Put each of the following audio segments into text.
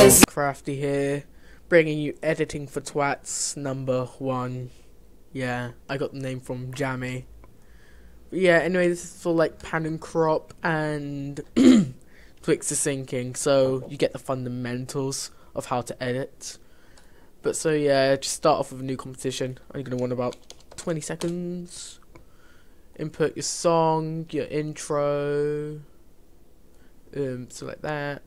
Crafty here, bringing you editing for Twats #1. Yeah, I got the name from Jammy. But yeah, anyway, this is for like pan and crop and Twixtor syncing, so you get the fundamentals of how to edit. But so yeah, just start off with a new competition. I'm gonna want about 20 seconds. Input your song, your intro, so like that.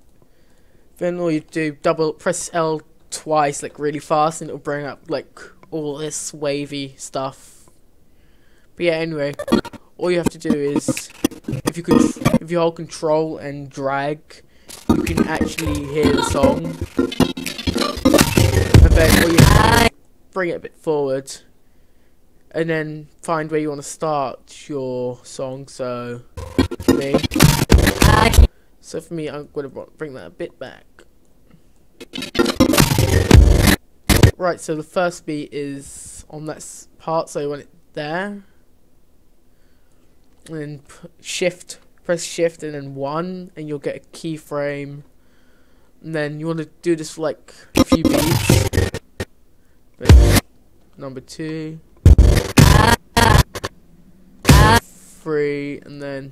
Then all you do, press L twice, like really fast, and it'll bring up like all this wavy stuff. But yeah, anyway, all you have to do is, if you hold Control and drag, you can actually hear the song. And then all you have to do is bring it a bit forward, and then find where you want to start your song. So for me, I'm going to bring that a bit back. Right, so the first beat is on that part, so you want it there. And then press shift and then 1, and you'll get a keyframe. And then you want to do this for like a few beats. Number 2, 3, and then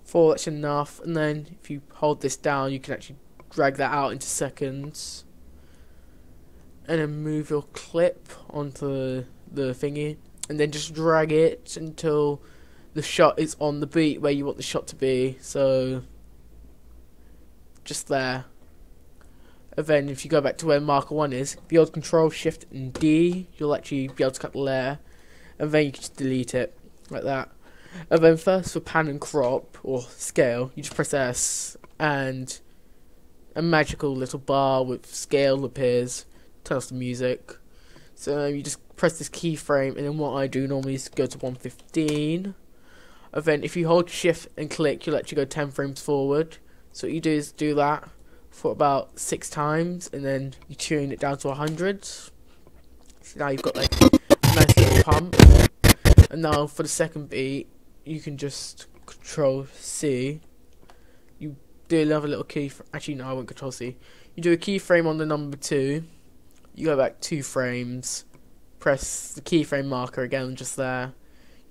4, that's enough. And then if you hold this down, you can actually drag that out into seconds. And then move your clip onto the thingy, and then just drag it until the shot is on the beat where you want the shot to be. So just there. And then if you go back to where marker 1 is, if you hold Control, Shift and D, you'll actually be able to cut the layer, and then you can just delete it like that. And then first for pan and crop or scale, you just press S, and a magical little bar with scale appears. Turn off the music. So you just press this keyframe, and then what I do normally is go to 115. And then if you hold shift and click, you'll actually go 10 frames forward. So what you do is do that for about 6 times, and then you tune it down to 100. So now you've got like a nice little pump. And now for the second beat, you can just Control C. You do another little keyframe. Actually, no, I won't Control C. You do a keyframe on the number 2. You go back 2 frames, press the keyframe marker again, just there.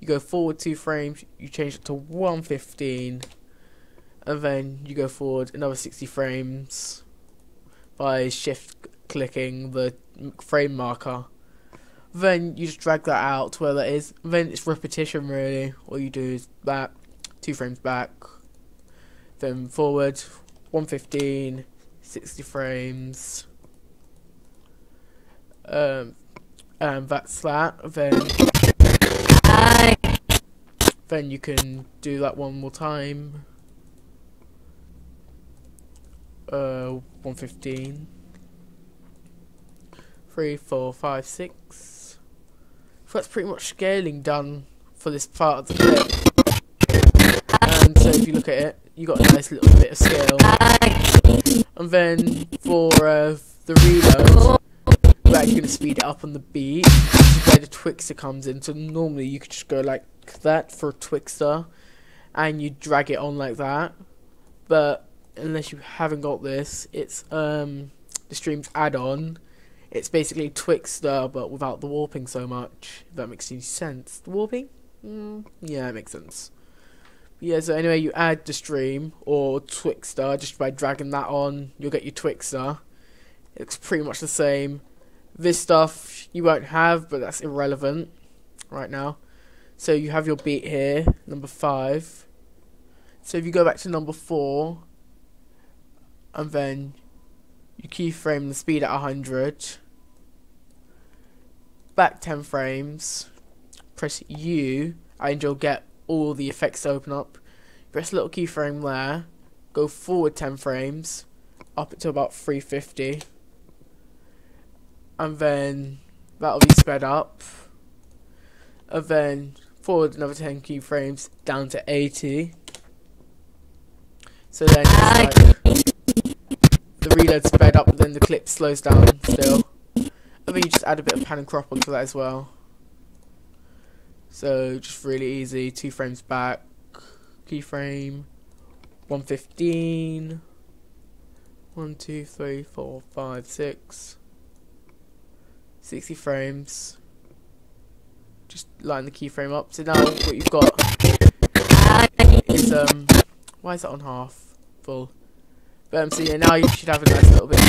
You go forward 2 frames, you change it to 115, and then you go forward another 60 frames by shift clicking the frame marker. Then you just drag that out to where that is. Then it's repetition really. All you do is back, 2 frames back, then forward, 115, 60 frames. And that's that. Then you can do that one more time. 115, 3, 4, 5, 6. So that's pretty much scaling done for this part of the clip. And so if you look at it, you got a nice little bit of scale. And then for the reload, we're actually going to speed it up on the beat. This is where the Twixtor comes in. So normally you could just go like that for Twixtor, and you drag it on like that. But unless you haven't got this, it's the stream's add-on. It's basically Twixtor, but without the warping so much. If that makes any sense. The warping? Yeah, it makes sense. Yeah, so anyway, you add the stream or Twixtor just by dragging that on. You'll get your Twixtor. It's pretty much the same. This stuff you won't have, but that's irrelevant right now. So you have your beat here, number 5. So if you go back to number 4, and then you keyframe the speed at 100, back 10 frames, press U, and you'll get all the effects to open up. Press a little keyframe there, go forward 10 frames, up it to about 350. And then that'll be sped up, and then forward another 10 keyframes down to 80. So then it's like the reload sped up, and then the clip slows down still. And then you just add a bit of pan and crop onto that as well. So just really easy. 2 frames back, keyframe, 115, 1, 2, 3, 4, 5, 6. 60 frames. Just line the keyframe up. So now what you've got is why is that on half full? But so yeah, now you should have a nice little bit of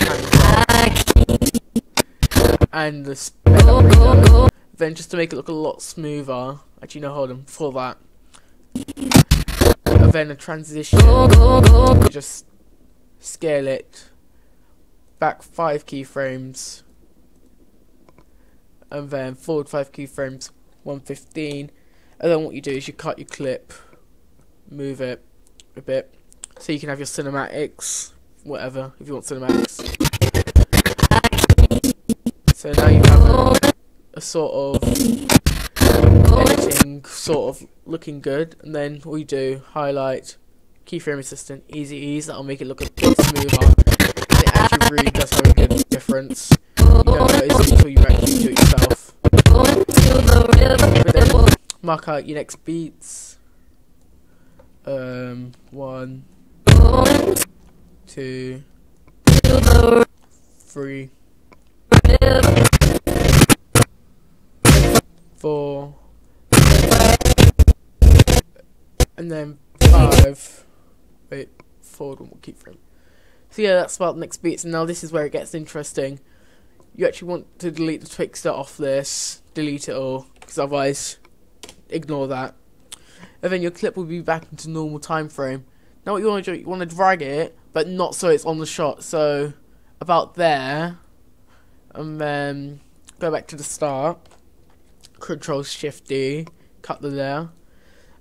and the spell. Then just to make it look a lot smoother. Actually no, hold on, before that. And then a transition. You just scale it back 5 keyframes. And then forward 5 keyframes, 115. And then what you do is you cut your clip, move it a bit, so you can have your cinematics, whatever, if you want cinematics. So now you have a sort of editing, sort of looking good. And then all you do, highlight, keyframe assistant, easy ease, that'll make it look a bit smoother. And it actually really does have a good difference. You don't notice until you actually do it yourself. But then mark out your next beats. 1, 2, 3, 4, and then 5. Wait, forward one more keyframe. So yeah, that's about the next beats, and now this is where it gets interesting. You actually want to delete the Twixtor off this, delete it all, because otherwise, ignore that. And then your clip will be back into normal time frame. Now what you want to do, you want to drag it, but not so it's on the shot. So about there, and then go back to the start. Control Shift D, cut the layer.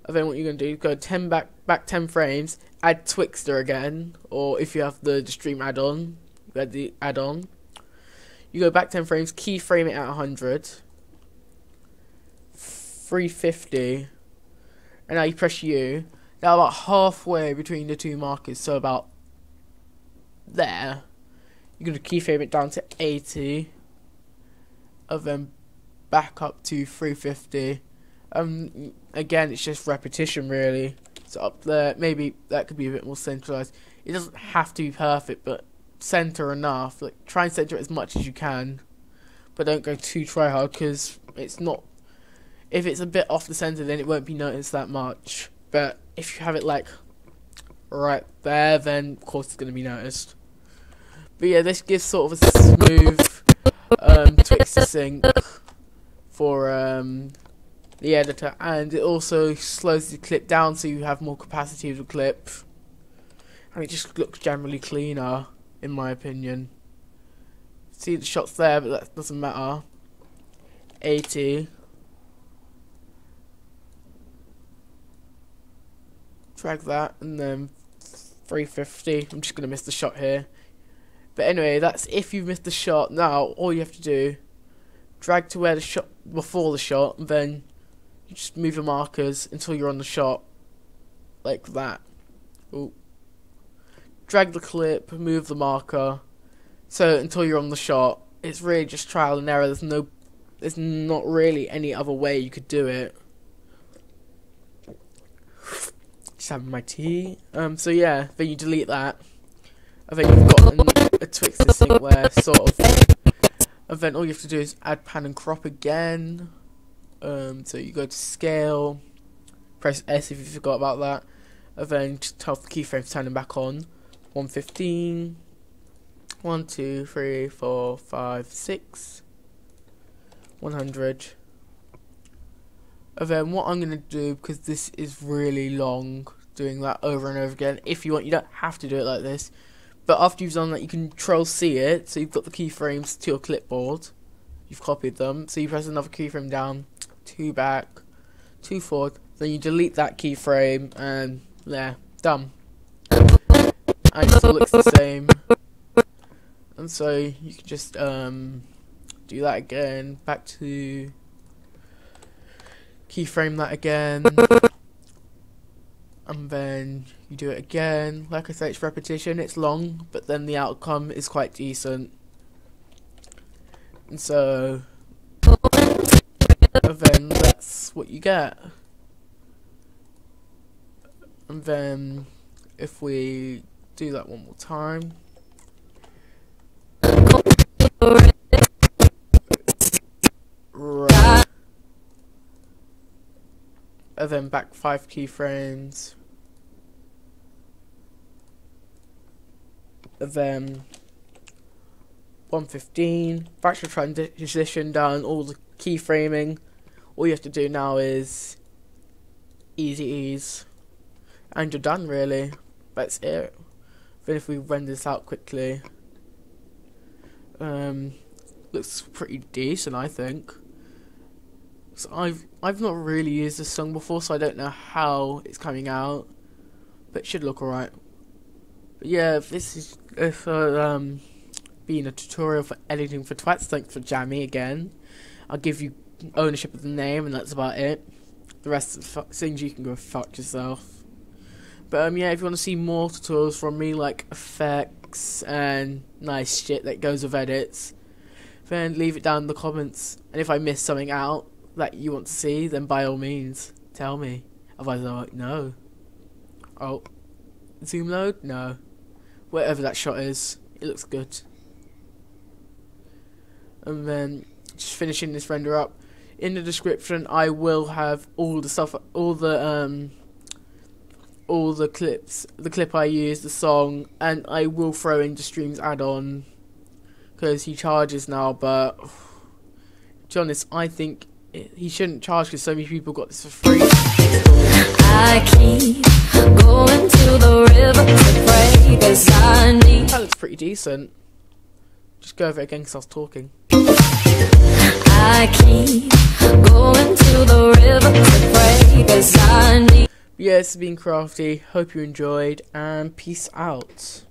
And then what you're going to do, go 10 back 10 frames, add Twixtor again, or if you have the Stream add-on, you add the add-on. You go back 10 frames, keyframe it at 100, 350, and now you press U. Now about halfway between the two markers, so about there, you're going to keyframe it down to 80, and then back up to 350. Again, it's just repetition really. So up there, maybe that could be a bit more centralized. It doesn't have to be perfect, but center enough. Like, try and center it as much as you can, but don't go too try hard, because it's not. If it's a bit off the center, then it won't be noticed that much. But if you have it like right there, then of course it's going to be noticed. But yeah, this gives sort of a smooth Twixtor sync for the editor, and it also slows the clip down so you have more capacity of the clip, and it just looks generally cleaner in my opinion. See the shots there, but that doesn't matter. 80, drag that, and then 350. I'm just gonna miss the shot here, but anyway, that's if you've missed the shot. Now all you have to do, drag to where the shot before the shot, and then you just move the markers until you're on the shot, like that. Ooh. Drag the clip, move the marker, so until you're on the shot. It's really just trial and error. There's not really any other way you could do it. Just having my tea. So yeah, then you delete that, and then you've got a Twixtor sync where sort of. And then all you have to do is add pan and crop again. So you go to scale, press S if you forgot about that, and then just tell the keyframe turning back on. 115, 1, 2, 3, 4, 5, 6, 100. And then what I'm going to do, because this is really long, doing that over and over again, if you want, you don't have to do it like this, but after you've done that, you can Control C it, so you've got the keyframes to your clipboard, you've copied them, so you press another keyframe down, 2 back, 2 forward, then you delete that keyframe, and there, done. And it still looks the same, and so you can just do that again, back to keyframe that again, and then you do it again. Like I say, it's repetition, it's long, but then the outcome is quite decent. And so, and then that's what you get. And then if we do that one more time, Right. And then back 5 keyframes. And then 115. Fractal transition down, all the keyframing. All you have to do now is easy ease. And you're done, really. That's it. Then if we render this out quickly. Looks pretty decent, I think. So I've not really used this song before, so I don't know how it's coming out, but it should look alright. But yeah, this is being a tutorial for editing for Twats. Thanks for Jammy again. I'll give you ownership of the name, and that's about it. The rest of the things you can go fuck yourself. But yeah, if you want to see more tutorials from me, like effects and nice shit that goes with edits, then leave it down in the comments. And if I miss something out that you want to see, then by all means, tell me. Otherwise I'm like, no. Oh, zoom load? No. Whatever that shot is, it looks good. And then, just finishing this render up, in the description I will have all the stuff, all the clips, the clip I used, the song, and I will throw in the streams add-on, because he charges now, but to be honest, I think he shouldn't charge because so many people got this for free. I keep going to the river to pray, 'cause I need. That looks pretty decent. Just go over it again because I was talking. I keep going to the river to pray, 'cause I need. Yeah, this has been Crafty. Hope you enjoyed, and peace out.